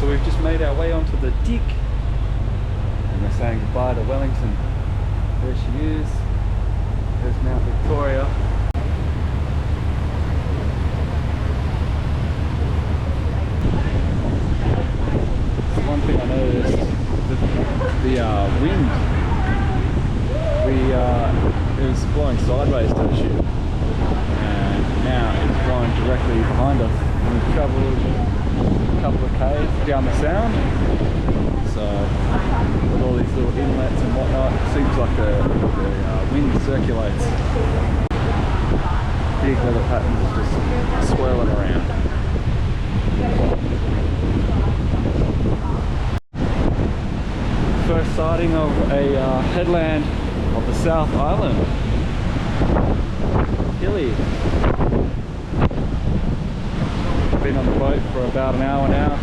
So we've just made our way onto the Dick and we're saying goodbye to Wellington. There she is. There's Mount Victoria. So one thing I noticed, the wind, it was blowing sideways to the ship and now it's blowing directly behind us. And we've travelled a couple of k's down the sound, so with all these little inlets and whatnot, it seems like the wind circulates. Big weather patterns just swirling around. First sighting of a headland of the South Island. Hilly. Been on the boat for about an hour now.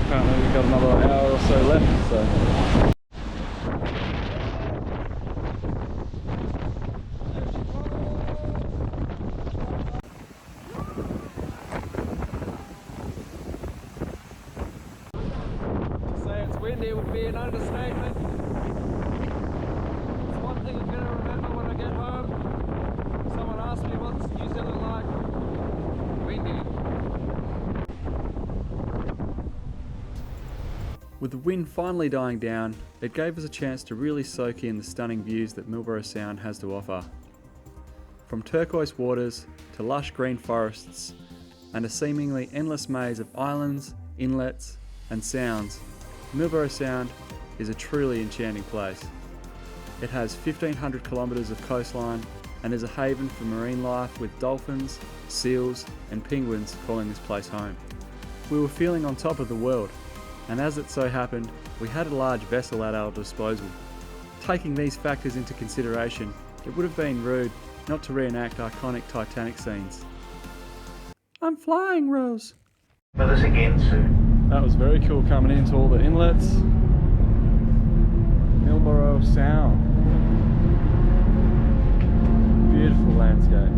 Apparently we've got another hour or so left, so. To say it's windy would be an understatement. It's one thing I'm going to remember when I get home. Someone asked me what's New Zealand like. Windy. With the wind finally dying down, it gave us a chance to really soak in the stunning views that Milborough Sound has to offer. From turquoise waters to lush green forests and a seemingly endless maze of islands, inlets and sounds, Milborough Sound is a truly enchanting place. It has 1,500 kilometres of coastline and is a haven for marine life with dolphins, seals and penguins calling this place home. We were feeling on top of the world, and as it so happened, we had a large vessel at our disposal. Taking these factors into consideration, it would have been rude not to reenact iconic Titanic scenes. I'm flying, Rose. With us again soon. That was very cool coming into all the inlets. Milborough Sound. Beautiful landscape.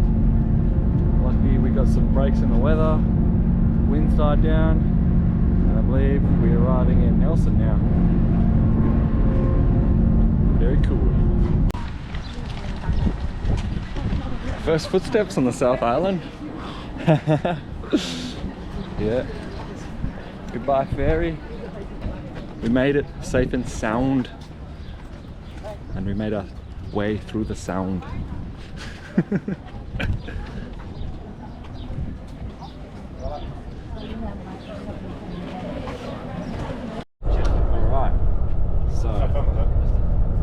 Lucky we got some breaks in the weather. Wind's died down. I believe we're arriving in Nelson now. Very cool. First footsteps on the South Island. Yeah. Goodbye ferry. We made it safe and sound. And we made our way through the sound.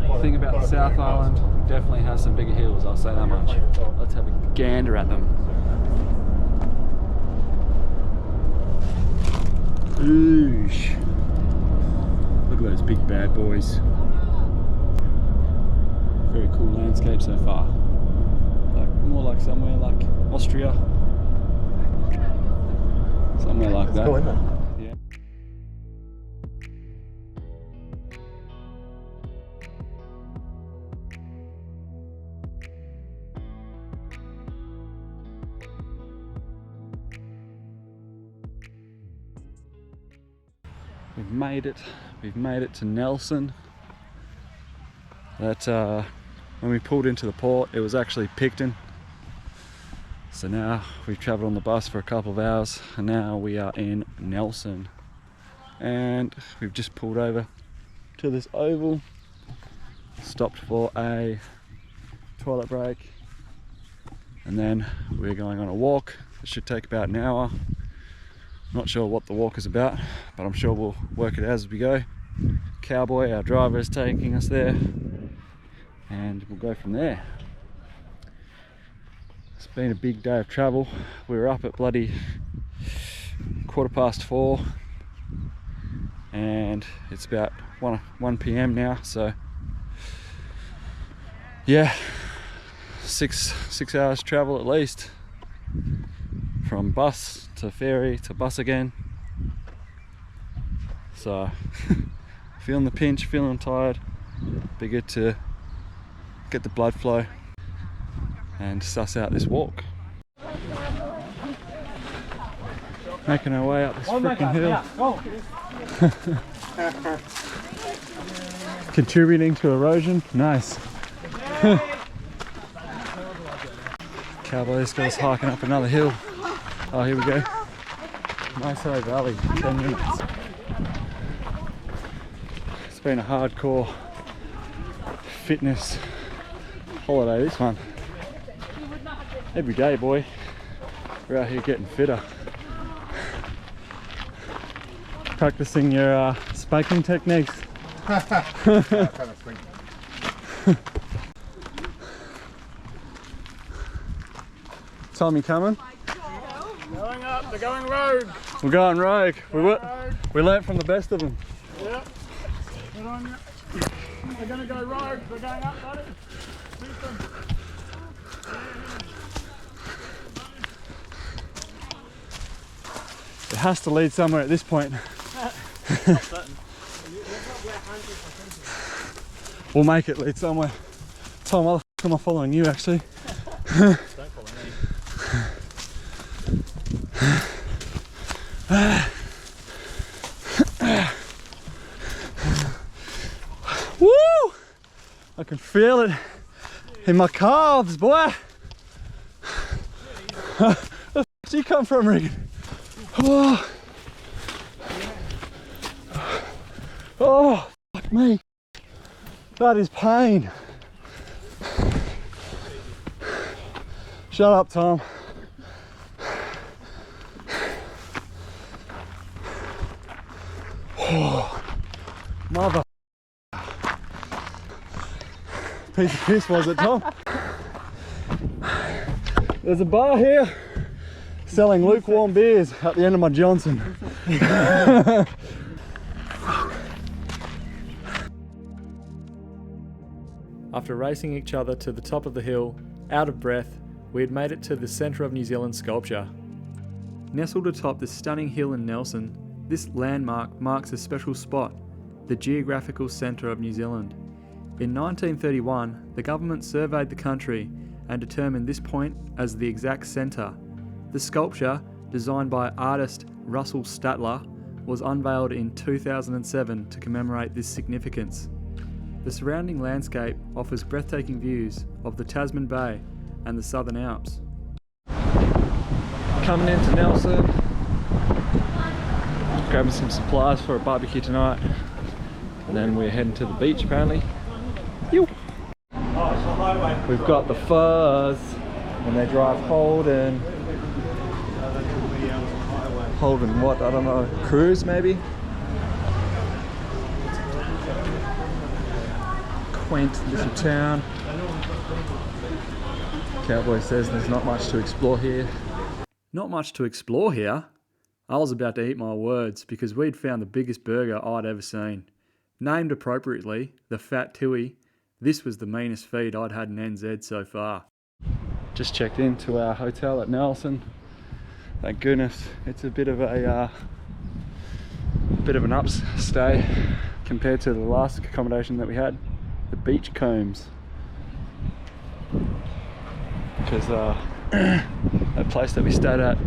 The thing about the South Island definitely has some bigger hills, I'll say that much. Let's have a gander at them. Oosh. Look at those big bad boys. Very cool landscape so far. More like somewhere like Austria. Somewhere like that. Yeah. We've made it to Nelson. That when we pulled into the port, it was actually Picton. So now we've travelled on the bus for a couple of hours and now we are in Nelson. And we've just pulled over to this oval, stopped for a toilet break, and then we're going on a walk. It should take about an hour. Not sure what the walk is about, but I'm sure we'll work it out as we go. Cowboy, our driver, is taking us there, and we'll go from there. It's been a big day of travel. We were up at bloody 4:15, and it's about 1 p.m. now, so yeah, six hours travel at least, from bus to ferry to bus again. So feeling the pinch, feeling tired. Be good to get the blood flow and suss out this walk. Making our way up this freaking hill. Contributing to erosion. Nice. Cowboys got us hiking up another hill. Oh, here we go. Nice High Valley, 10 minutes. It's been a hardcore fitness holiday, this one. Every day, boy. We're out here getting fitter. Practicing your spiking techniques. Tommy coming? Going up, they're going rogue. We're going rogue. We learnt from the best of them. Yep. They're going to go rogue. They're going up, buddy. It has to lead somewhere at this point. We'll make it lead somewhere. Tom, why the f am I following you actually? Don't follow me. Woo! I can feel it in my calves, boy. Where the f did you come from, Regan? Oh, oh, fuck me. That is pain. Shut up, Tom. Oh, mother. Piece of piss, was it, Tom? There's a bar here selling lukewarm beers at the end of my Johnson. After racing each other to the top of the hill, out of breath, we had made it to the centre of New Zealand sculpture. Nestled atop this stunning hill in Nelson, this landmark marks a special spot, the geographical centre of New Zealand. In 1931, the government surveyed the country and determined this point as the exact centre. The sculpture, designed by artist Russell Statler, was unveiled in 2007 to commemorate this significance. The surrounding landscape offers breathtaking views of the Tasman Bay and the Southern Alps. Coming into Nelson, grabbing some supplies for a barbecue tonight, and then we're heading to the beach apparently. Yo. We've got the fuzz, and they drive Holden what, I don't know, Cruise maybe? Quaint little town. Cowboy says there's not much to explore here. Not much to explore here? I was about to eat my words because we'd found the biggest burger I'd ever seen. Named appropriately, the Fat Tui, this was the meanest feed I'd had in NZ so far. Just checked into our hotel at Nelson. Thank goodness, it's a bit of an upstay compared to the last accommodation that we had, the Beachcombs. Because that place that we stayed at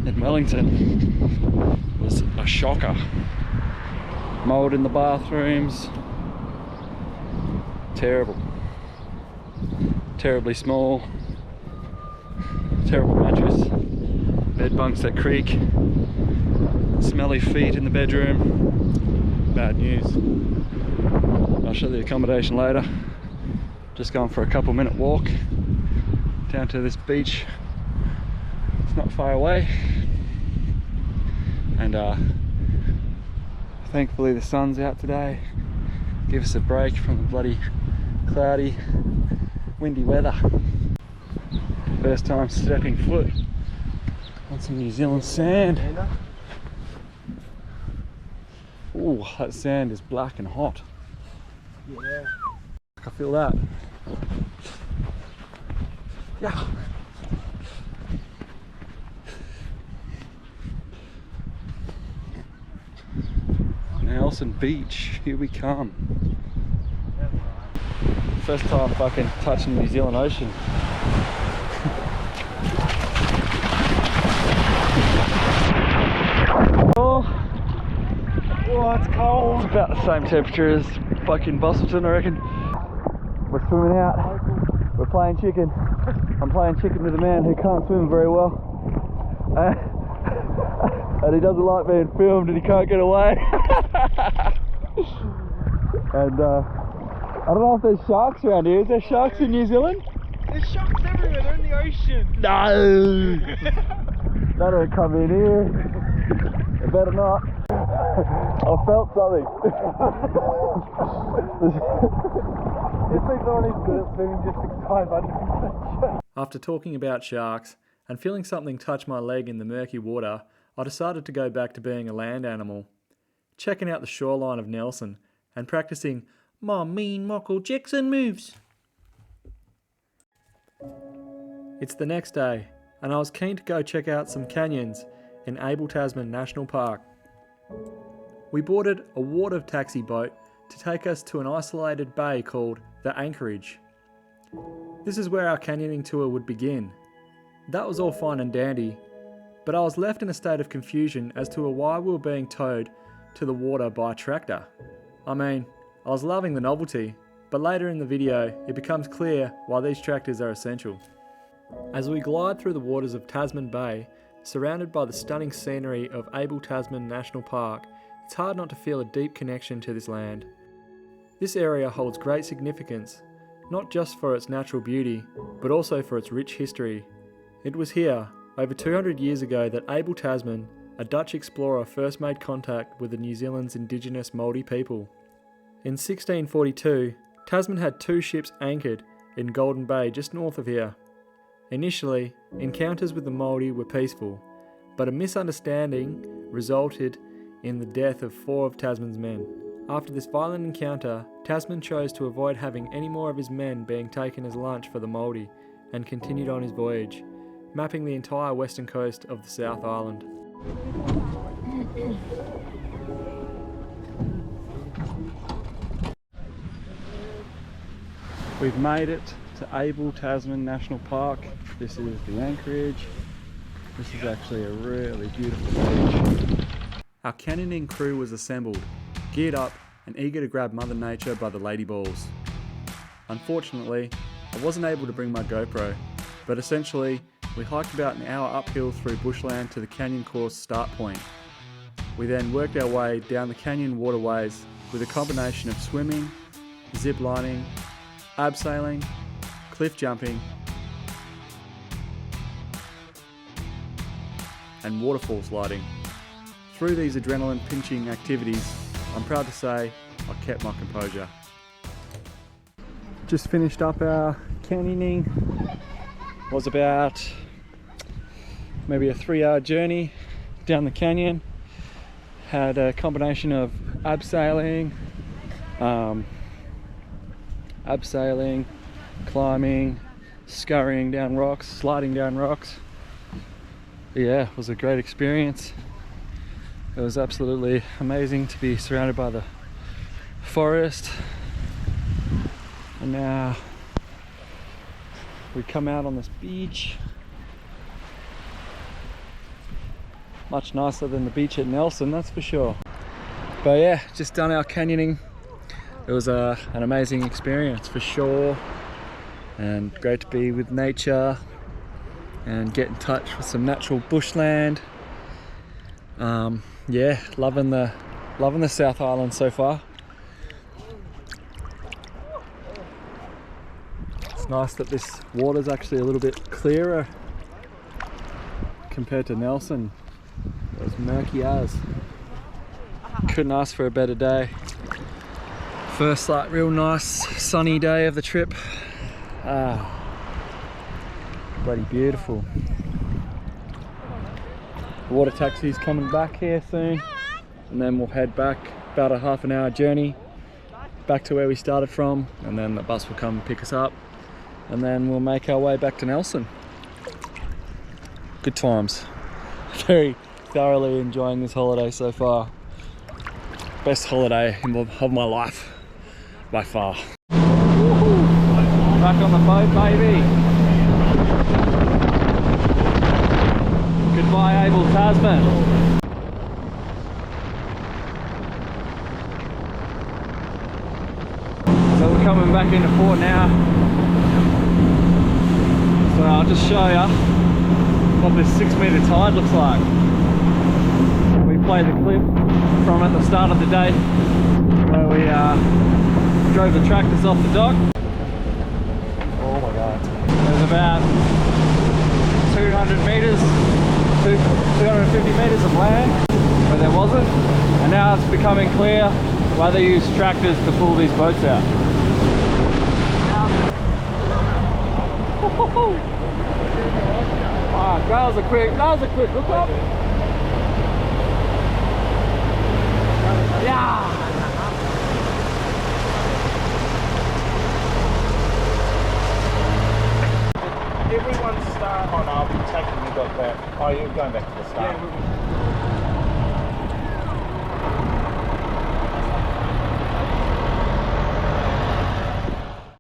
in Wellington was a shocker. Mold in the bathrooms, terrible, terribly small, terrible mattress, bed bunks that creak, smelly feet in the bedroom, bad news. I'll show you the accommodation later. Just going for a couple-minute walk down to this beach. It's not far away, and thankfully the sun's out today. Give us a break from the bloody cloudy, windy weather. First time stepping foot on some New Zealand sand. Ooh, that sand is black and hot. Yeah. I feel that. Yeah. Nelson Beach, here we come. First time fucking touching the New Zealand Ocean. Oh, it's cold. It's about the same temperature as fucking Bustleton, I reckon. We're swimming out. We're playing chicken. I'm playing chicken with a man who can't swim very well. And he doesn't like being filmed and he can't get away. And I don't know if there's sharks around here. Is there sharks in New Zealand? There's sharks everywhere, they're in the ocean. No! They don't come in here. They better not. I felt something. This thing's already good at swimming just to dive under. After talking about sharks and feeling something touch my leg in the murky water, I decided to go back to being a land animal, checking out the shoreline of Nelson and practicing my mean Michael Jackson moves. It's the next day, and I was keen to go check out some canyons in Abel Tasman National Park. We boarded a water taxi boat to take us to an isolated bay called the Anchorage. This is where our canyoning tour would begin. That was all fine and dandy, but I was left in a state of confusion as to why we were being towed to the water by a tractor. I mean, I was loving the novelty, but later in the video it becomes clear why these tractors are essential. As we glide through the waters of Tasman Bay, surrounded by the stunning scenery of Abel Tasman National Park, it's hard not to feel a deep connection to this land. This area holds great significance, not just for its natural beauty, but also for its rich history. It was here, over 200 years ago, that Abel Tasman, a Dutch explorer, first made contact with the New Zealand's indigenous Māori people. In 1642, Tasman had 2 ships anchored in Golden Bay just north of here. Initially, encounters with the Māori were peaceful, but a misunderstanding resulted in the death of 4 of Tasman's men. After this violent encounter, Tasman chose to avoid having any more of his men being taken as lunch for the Māori and continued on his voyage, mapping the entire western coast of the South Island. We've made it to Abel Tasman National Park. This is the Anchorage. This is actually a really beautiful beach. Our canyoning crew was assembled, geared up and eager to grab Mother Nature by the lady balls. Unfortunately, I wasn't able to bring my GoPro, but essentially we hiked about an hour uphill through bushland to the canyon course start point. We then worked our way down the canyon waterways with a combination of swimming, zip lining, abseiling, cliff jumping and waterfall sliding. Through these adrenaline pinching activities, I'm proud to say I kept my composure. Just finished up our canyoning. It was about maybe a 3-hour journey down the canyon. Had a combination of abseiling, climbing, scurrying down rocks, sliding down rocks. Yeah, it was a great experience. It was absolutely amazing to be surrounded by the forest. And now we come out on this beach. Much nicer than the beach at Nelson, that's for sure. But yeah, just done our canyoning. It was an amazing experience for sure. And great to be with nature and get in touch with some natural bushland. Yeah, loving the South Island so far. It's nice that this water's actually a little bit clearer compared to Nelson. It was murky as. Couldn't ask for a better day. First real nice sunny day of the trip. Bloody beautiful. The water taxi's coming back here soon, and then we'll head back about a half an hour journey back to where we started from, and then the bus will come pick us up, and then we'll make our way back to Nelson. Good times. Very thoroughly enjoying this holiday so far. Best holiday of my life by far. Back on the boat, baby. Goodbye, Abel Tasman. coming back into port now. So I'll just show you what this 6 metre tide looks like. We played the clip from at the start of the day where we drove the tractors off the dock. Oh my god. There's about 200 metres, 250 metres of land where there wasn't, and now it's becoming clear why they use tractors to pull these boats out. Wow, that was a quick hook up.